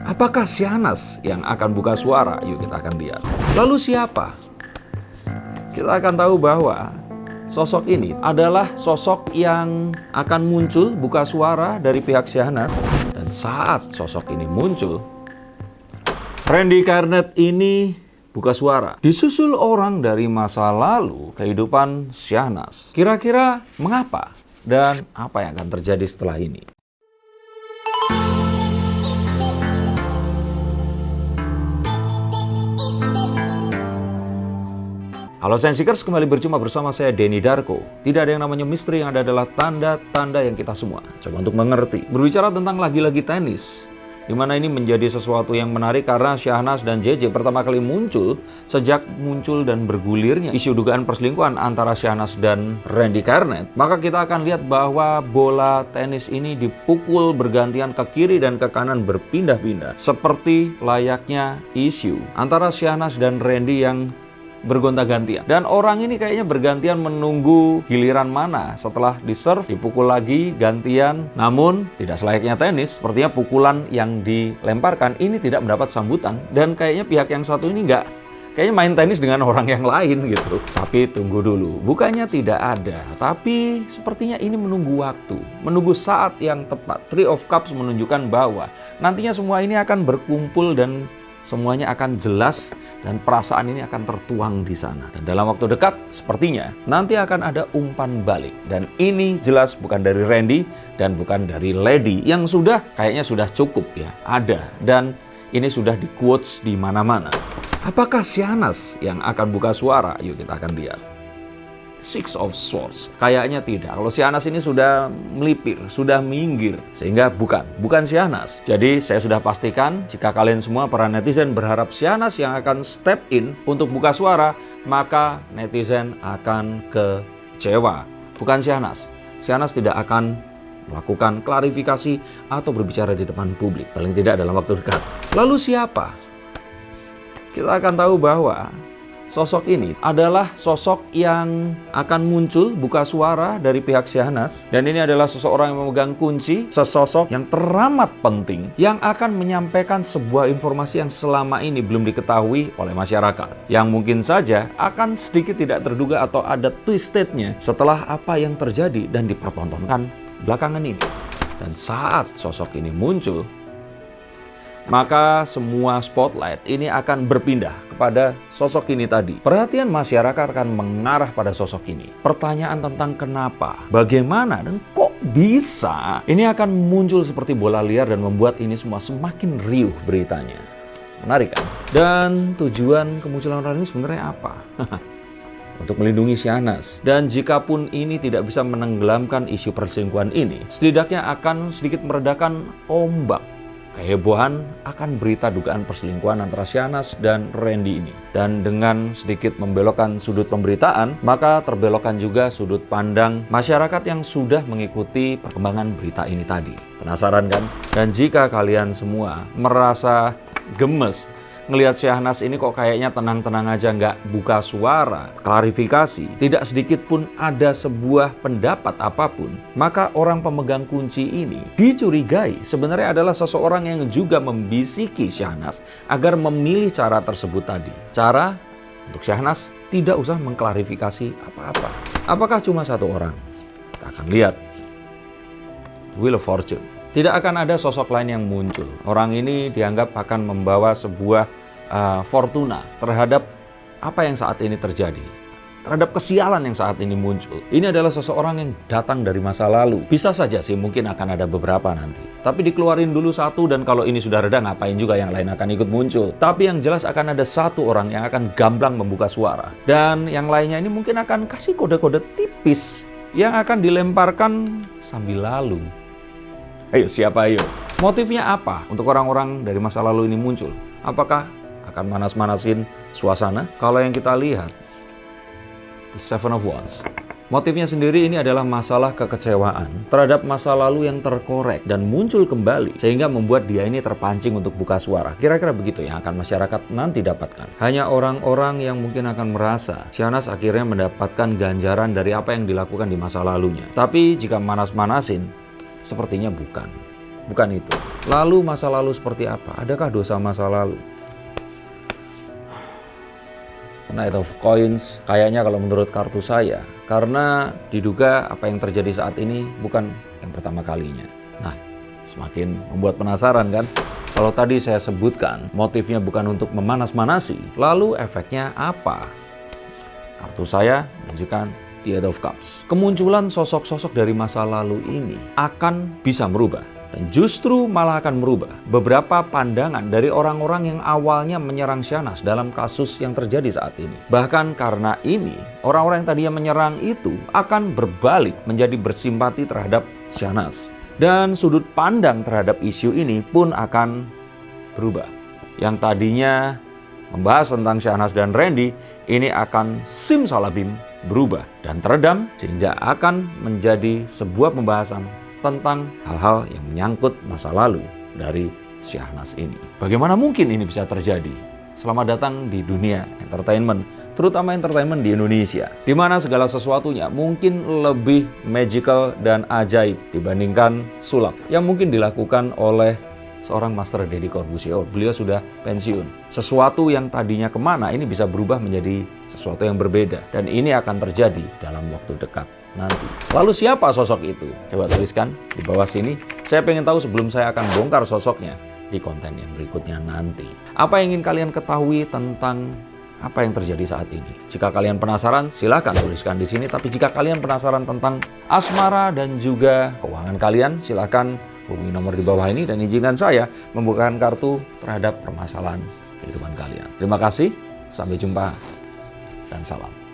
Apakah Syahnas yang akan buka suara? Yuk kita akan lihat. Lalu siapa? Kita akan tahu bahwa sosok ini adalah sosok yang akan muncul buka suara dari pihak Syahnas. Dan saat sosok ini muncul, Randy Karnet ini buka suara. Disusul orang dari masa lalu kehidupan Syahnas. Kira-kira mengapa? Dan apa yang akan terjadi setelah ini? Halo Sensikers, kembali berjumpa bersama saya Denny Darko. Tidak ada yang namanya misteri, yang ada adalah tanda-tanda yang kita semua coba untuk mengerti. Berbicara tentang lagi-lagi tenis, di mana ini menjadi sesuatu yang menarik karena Syahnas dan JJ pertama kali muncul sejak muncul dan bergulirnya isu dugaan perselingkuhan antara Syahnas dan Randy Karnet. Maka kita akan lihat bahwa bola tenis ini dipukul bergantian ke kiri dan ke kanan berpindah-pindah, seperti layaknya isu antara Syahnas dan Randy yang bergonta-gantian. Dan orang ini kayaknya bergantian menunggu giliran mana setelah diserve, dipukul lagi, gantian. Namun tidak selayaknya tenis, sepertinya pukulan yang dilemparkan ini tidak mendapat sambutan. Dan kayaknya pihak yang satu ini kayaknya main tenis dengan orang yang lain gitu. Tapi tunggu dulu, bukannya tidak ada, tapi sepertinya ini menunggu waktu, menunggu saat yang tepat. Three of Cups menunjukkan bahwa nantinya semua ini akan berkumpul dan semuanya akan jelas dan perasaan ini akan tertuang di sana. Dan dalam waktu dekat sepertinya nanti akan ada umpan balik. Dan ini jelas bukan dari Randy dan bukan dari Lady yang kayaknya sudah cukup ya. Ada dan ini sudah di quotes di mana-mana. Apakah Syahnas yang akan buka suara? Yuk kita akan lihat. Six of Swords. Kayaknya tidak. Kalau Syahnas ini sudah melipir, sudah minggir. Sehingga bukan Syahnas. Jadi saya sudah pastikan jika kalian semua para netizen berharap Syahnas yang akan step in untuk buka suara, maka netizen akan kecewa. Bukan Syahnas. Syahnas tidak akan melakukan klarifikasi atau berbicara di depan publik. Paling tidak dalam waktu dekat. Lalu siapa? Kita akan tahu bahwa sosok ini adalah sosok yang akan muncul buka suara dari pihak Syahnas. Dan ini adalah seseorang yang memegang kunci, sesosok yang teramat penting yang akan menyampaikan sebuah informasi yang selama ini belum diketahui oleh masyarakat. Yang mungkin saja akan sedikit tidak terduga atau ada twisted-nya setelah apa yang terjadi dan dipertontonkan belakangan ini. Dan saat sosok ini muncul, maka semua spotlight ini akan berpindah kepada sosok ini tadi. Perhatian masyarakat akan mengarah pada sosok ini. Pertanyaan tentang kenapa, bagaimana, dan kok bisa ini akan muncul seperti bola liar dan membuat ini semua semakin riuh beritanya. Menarik kan? Dan tujuan kemunculan orang ini sebenarnya apa? Untuk melindungi Syahnas. Dan jikapun ini tidak bisa menenggelamkan isu perselingkuhan ini, setidaknya akan sedikit meredakan ombak kehebohan akan berita dugaan perselingkuhan antara Syahnas dan Randy ini. Dan dengan sedikit membelokkan sudut pemberitaan, maka terbelokkan juga sudut pandang masyarakat yang sudah mengikuti perkembangan berita ini tadi. Penasaran kan? Dan jika kalian semua merasa gemes ngelihat Syahnas ini kok kayaknya tenang-tenang aja, nggak buka suara, klarifikasi, tidak sedikit pun ada sebuah pendapat apapun, maka orang pemegang kunci ini dicurigai sebenarnya adalah seseorang yang juga membisiki Syahnas agar memilih cara tersebut tadi. Cara untuk Syahnas tidak usah mengklarifikasi apa-apa. Apakah cuma satu orang? Kita akan lihat. Wheel of Fortune. Tidak akan ada sosok lain yang muncul. Orang ini dianggap akan membawa sebuah fortuna terhadap apa yang saat ini terjadi. Terhadap kesialan yang saat ini muncul. Ini adalah seseorang yang datang dari masa lalu. Bisa saja sih mungkin akan ada beberapa nanti. Tapi dikeluarin dulu satu, dan kalau ini sudah reda ngapain juga yang lain akan ikut muncul. Tapi yang jelas akan ada satu orang yang akan gamblang membuka suara. Dan yang lainnya ini mungkin akan kasih kode-kode tipis yang akan dilemparkan sambil lalu. Ayo, siapa ayo? Motifnya apa untuk orang-orang dari masa lalu ini muncul? Apakah akan manas-manasin suasana? Kalau yang kita lihat, The Seven of Wands. Motifnya sendiri ini adalah masalah kekecewaan terhadap masa lalu yang terkorek dan muncul kembali, sehingga membuat dia ini terpancing untuk buka suara. Kira-kira begitu yang akan masyarakat nanti dapatkan. Hanya orang-orang yang mungkin akan merasa Syahnas akhirnya mendapatkan ganjaran dari apa yang dilakukan di masa lalunya. Tapi jika manas-manasin, sepertinya bukan. Bukan itu. Lalu masa lalu seperti apa? Adakah dosa masa lalu? Knight of Coins kayaknya kalau menurut kartu saya, karena diduga apa yang terjadi saat ini bukan yang pertama kalinya. Nah, semakin membuat penasaran kan? Kalau tadi saya sebutkan motifnya bukan untuk memanas-manasi, lalu efeknya apa? Kartu saya menunjukkan The Eight of Cups. Kemunculan sosok-sosok dari masa lalu ini akan bisa merubah. Dan justru malah akan merubah beberapa pandangan dari orang-orang yang awalnya menyerang Syahnas dalam kasus yang terjadi saat ini. Bahkan karena ini, orang-orang yang tadinya menyerang itu akan berbalik menjadi bersimpati terhadap Syahnas. Dan sudut pandang terhadap isu ini pun akan berubah. Yang tadinya membahas tentang Syahnas dan Randy, ini akan simsalabim berubah dan teredam sehingga akan menjadi sebuah pembahasan tentang hal-hal yang menyangkut masa lalu dari Syahnas ini. Bagaimana mungkin ini bisa terjadi? Selamat datang di dunia entertainment, terutama entertainment di Indonesia, di mana segala sesuatunya mungkin lebih magical dan ajaib dibandingkan sulap yang mungkin dilakukan oleh seorang Master Deddy Corbuzier. Beliau sudah pensiun. Sesuatu yang tadinya kemana ini bisa berubah menjadi sesuatu yang berbeda. Dan ini akan terjadi dalam waktu dekat nanti. Lalu siapa sosok itu? Coba tuliskan di bawah sini. Saya pengen tahu sebelum saya akan bongkar sosoknya di konten yang berikutnya nanti. Apa yang ingin kalian ketahui tentang apa yang terjadi saat ini? Jika kalian penasaran, silahkan tuliskan di sini. Tapi jika kalian penasaran tentang asmara dan juga keuangan kalian, silahkan hubungi nomor di bawah ini dan izinkan saya membukakan kartu terhadap permasalahan kehidupan kalian. Terima kasih, sampai jumpa, dan salam.